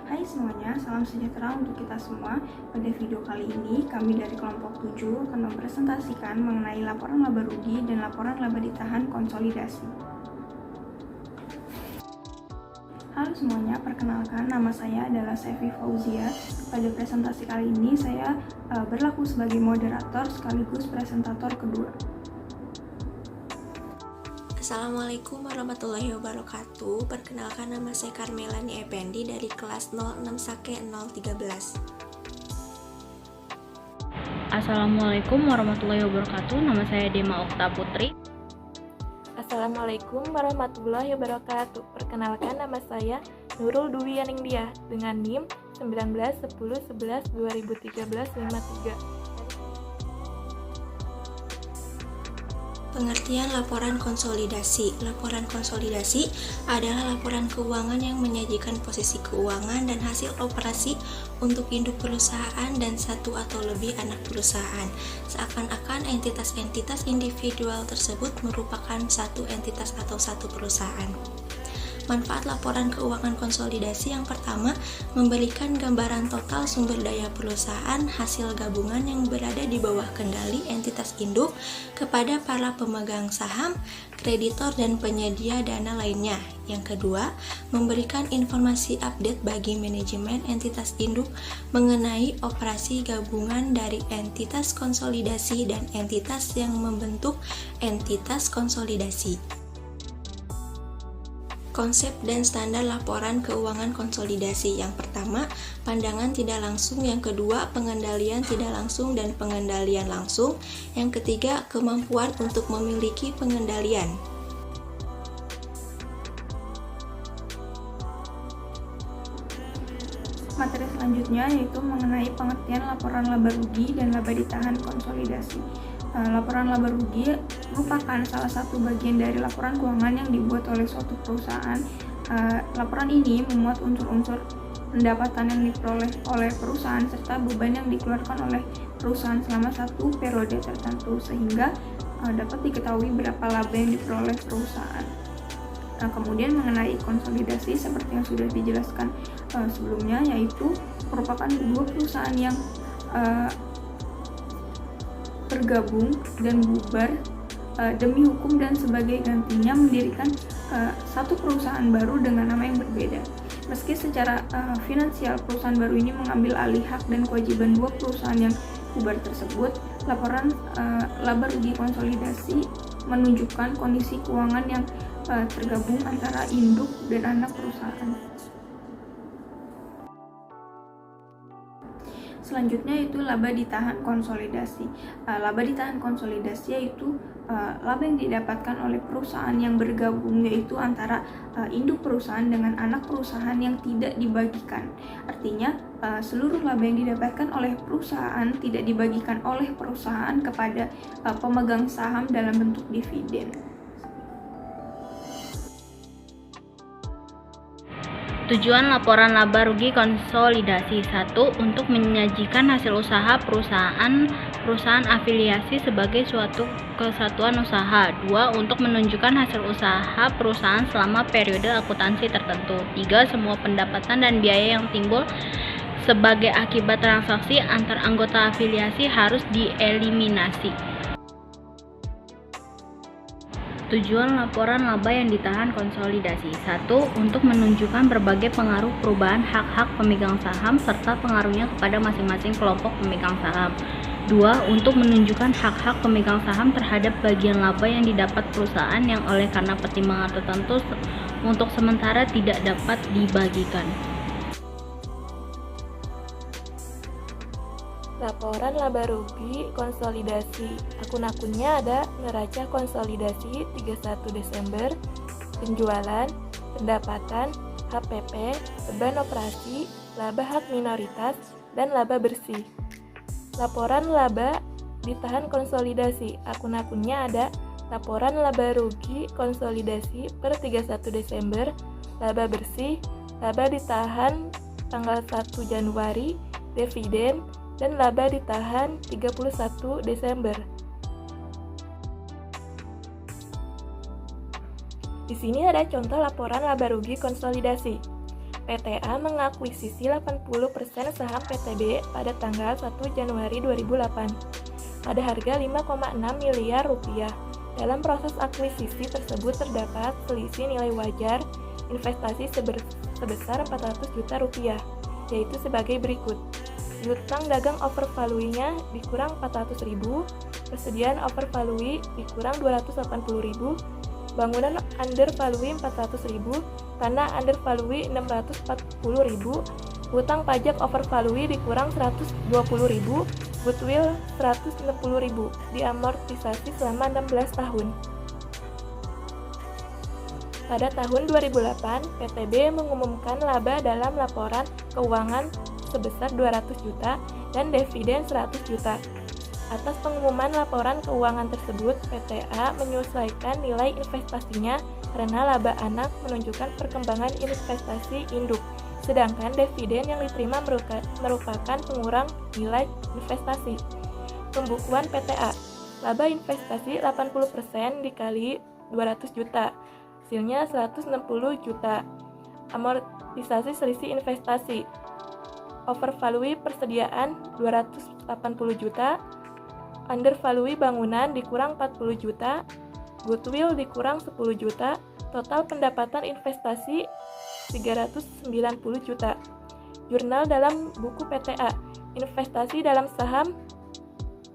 Hai semuanya, salam sejahtera untuk kita semua. Pada video kali ini, kami dari kelompok 7 akan mempresentasikan mengenai laporan laba rugi dan laporan laba ditahan konsolidasi. Halo semuanya, perkenalkan nama saya adalah Sevi Fauzia. Pada presentasi kali ini, saya berlaku sebagai moderator sekaligus presentator kedua. Assalamualaikum warahmatullahi wabarakatuh. Perkenalkan, nama saya Carmelani Effendi dari kelas 06 Sake 013. Assalamualaikum warahmatullahi wabarakatuh. Nama saya Dema Okta Putri. Assalamualaikum warahmatullahi wabarakatuh. Perkenalkan, nama saya Nurul Dwi Yaningdia dengan NIM 191011201353. Pengertian laporan konsolidasi. Laporan konsolidasi adalah laporan keuangan yang menyajikan posisi keuangan dan hasil operasi untuk induk perusahaan dan satu atau lebih anak perusahaan, seakan-akan entitas-entitas individual tersebut merupakan satu entitas atau satu perusahaan. Manfaat laporan keuangan konsolidasi yang pertama, memberikan gambaran total sumber daya perusahaan hasil gabungan yang berada di bawah kendali entitas induk kepada para pemegang saham, kreditor, dan penyedia dana lainnya. Yang kedua, memberikan informasi update bagi manajemen entitas induk mengenai operasi gabungan dari entitas konsolidasi dan entitas yang membentuk entitas konsolidasi. Konsep dan standar laporan keuangan konsolidasi. Yang pertama, pandangan tidak langsung. Yang kedua, pengendalian tidak langsung dan pengendalian langsung. Yang ketiga, kemampuan untuk memiliki pengendalian. Materi selanjutnya yaitu mengenai pengertian laporan laba rugi dan laba ditahan konsolidasi. Laporan laba rugi merupakan salah satu bagian dari laporan keuangan yang dibuat oleh suatu perusahaan. Laporan ini memuat unsur-unsur pendapatan yang diperoleh oleh perusahaan serta beban yang dikeluarkan oleh perusahaan selama satu periode tertentu, sehingga dapat diketahui berapa laba yang diperoleh perusahaan. Kemudian mengenai konsolidasi seperti yang sudah dijelaskan sebelumnya, yaitu merupakan dua perusahaan yang bergabung dan bubar demi hukum dan sebagai gantinya mendirikan satu perusahaan baru dengan nama yang berbeda. Meski secara finansial perusahaan baru ini mengambil alih hak dan kewajiban dua perusahaan yang bubar tersebut, laporan laba rugi konsolidasi menunjukkan kondisi keuangan yang tergabung antara induk dan anak perusahaan. Selanjutnya itu laba ditahan konsolidasi. Laba ditahan konsolidasi yaitu laba yang didapatkan oleh perusahaan yang bergabung, yaitu antara induk perusahaan dengan anak perusahaan yang tidak dibagikan. Artinya seluruh laba yang didapatkan oleh perusahaan tidak dibagikan oleh perusahaan kepada pemegang saham dalam bentuk dividen. Tujuan laporan laba rugi konsolidasi. 1. Untuk menyajikan hasil usaha perusahaan afiliasi sebagai suatu kesatuan usaha. 2. Untuk menunjukkan hasil usaha perusahaan selama periode akuntansi tertentu. 3. Semua pendapatan dan biaya yang timbul sebagai akibat transaksi antar anggota afiliasi harus dieliminasi. Tujuan laporan laba yang ditahan konsolidasi. 1. Untuk menunjukkan berbagai pengaruh perubahan hak-hak pemegang saham serta pengaruhnya kepada masing-masing kelompok pemegang saham. 2. Untuk menunjukkan hak-hak pemegang saham terhadap bagian laba yang didapat perusahaan yang oleh karena pertimbangan tertentu untuk sementara tidak dapat dibagikan. Laporan laba rugi konsolidasi. Akun-akunnya ada neraca konsolidasi 31 Desember, penjualan, pendapatan, HPP, beban operasi, laba hak minoritas, dan laba bersih. Laporan laba ditahan konsolidasi. Akun-akunnya ada laporan laba rugi konsolidasi per 31 Desember, laba bersih, laba ditahan tanggal 1 Januari, dividen, dan laba ditahan 31 Desember. Di sini ada contoh laporan laba rugi konsolidasi. PTA mengakuisisi 80% saham PTB pada tanggal 1 Januari 2008 pada harga 5,6 miliar rupiah. Dalam proses akuisisi tersebut terdapat selisih nilai wajar investasi sebesar 400 juta rupiah, yaitu sebagai berikut. Piutang dagang overvalue-nya dikurang 400.000, persediaan overvalue dikurang 280.000, bangunan undervalue 400.000, tanah undervalue 640.000, hutang pajak overvalue dikurang 120.000, goodwill 160.000, diamortisasi selama 16 tahun. Pada tahun 2008, PTB mengumumkan laba dalam laporan keuangan sebesar 200 juta dan dividen 100 juta. Atas pengumuman laporan keuangan tersebut, PTA menyesuaikan nilai investasinya karena laba anak menunjukkan perkembangan investasi induk, sedangkan dividen yang diterima merupakan pengurang nilai investasi. Pembukuan PTA, laba investasi 80% dikali 200 juta, hasilnya 160 juta. Amortisasi selisih investasi, overvalue persediaan 280 juta, undervalue bangunan dikurang 40 juta, goodwill dikurang 10 juta, total pendapatan investasi 390 juta. Jurnal dalam buku PTA, investasi dalam saham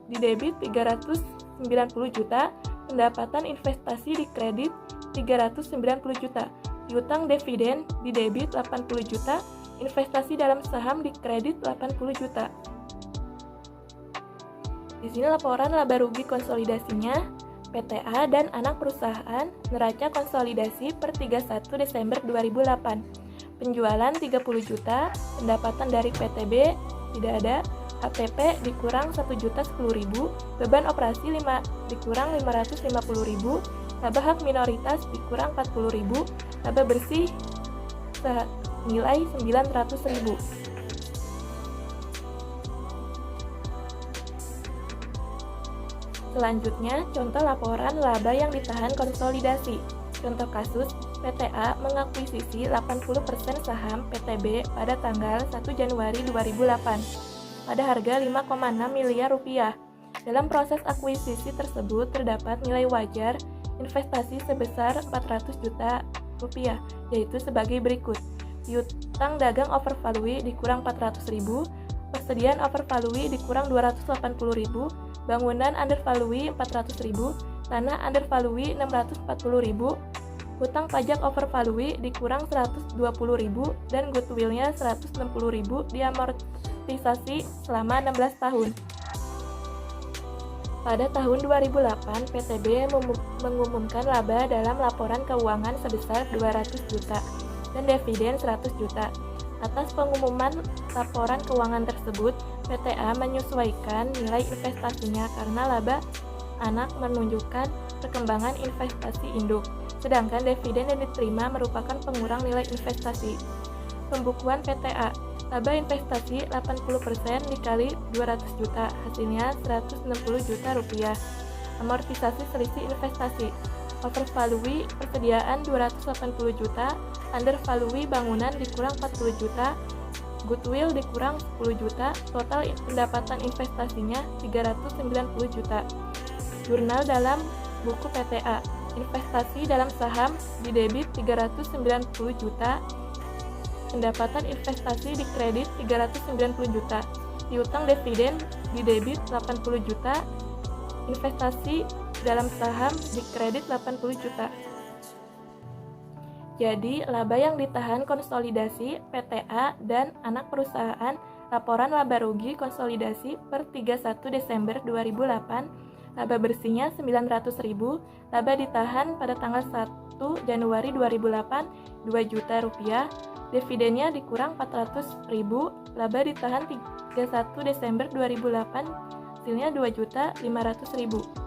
di debit 390 juta, pendapatan investasi di kredit 390 juta, piutang dividen di debit 80 juta, investasi dalam saham di kredit 80 juta. Di sini laporan laba rugi konsolidasinya PTA dan anak perusahaan neraca konsolidasi per 31 Desember 2008. Penjualan 30 juta, pendapatan dari PTB tidak ada, HPP dikurang 1.010.000, beban operasi dikurang 550.000, laba hak minoritas dikurang 40.000, laba bersih senilai 900.000. Selanjutnya, contoh laporan laba yang ditahan konsolidasi. Contoh kasus, PTA mengakuisisi 80% saham PTB pada tanggal 1 Januari 2008 pada harga 5,6 miliar rupiah. Dalam proses akuisisi tersebut terdapat nilai wajar investasi sebesar 400 juta rupiah, yaitu sebagai berikut. Piutang dagang overvalue dikurang 400.000, persediaan overvalue dikurang 280.000, bangunan undervalue 400.000, tanah undervalue 640.000, hutang pajak overvalue dikurang 120.000 dan goodwill-nya 160.000 diamortisasi selama 16 tahun. Pada tahun 2008, PTB mengumumkan laba dalam laporan keuangan sebesar 200 juta dan dividen 100 juta. Atas pengumuman laporan keuangan tersebut, PTA menyesuaikan nilai investasinya karena laba anak menunjukkan perkembangan investasi induk, sedangkan dividen yang diterima merupakan pengurang nilai investasi. Pembukuan PTA, laba investasi 80% dikali 200 juta, hasilnya 160 juta rupiah. Amortisasi selisih investasi, overvalue persediaan 280 juta, undervalue bangunan dikurang 40 juta, goodwill dikurang 10 juta, total pendapatan investasinya 390 juta. Jurnal dalam buku PTA, investasi dalam saham di debit 390 juta, pendapatan investasi di kredit 390 juta, piutang dividen di debit 80 juta, investasi dalam saham di kredit 80 juta. Jadi, laba yang ditahan konsolidasi PTA dan anak perusahaan laporan laba rugi konsolidasi per 31 Desember 2008, laba bersihnya 900.000, laba ditahan pada tanggal 1 Januari 2008 2 juta rupiah, dividennya dikurang 400.000, laba ditahan 31 Desember 2008, hasilnya 2.500.000.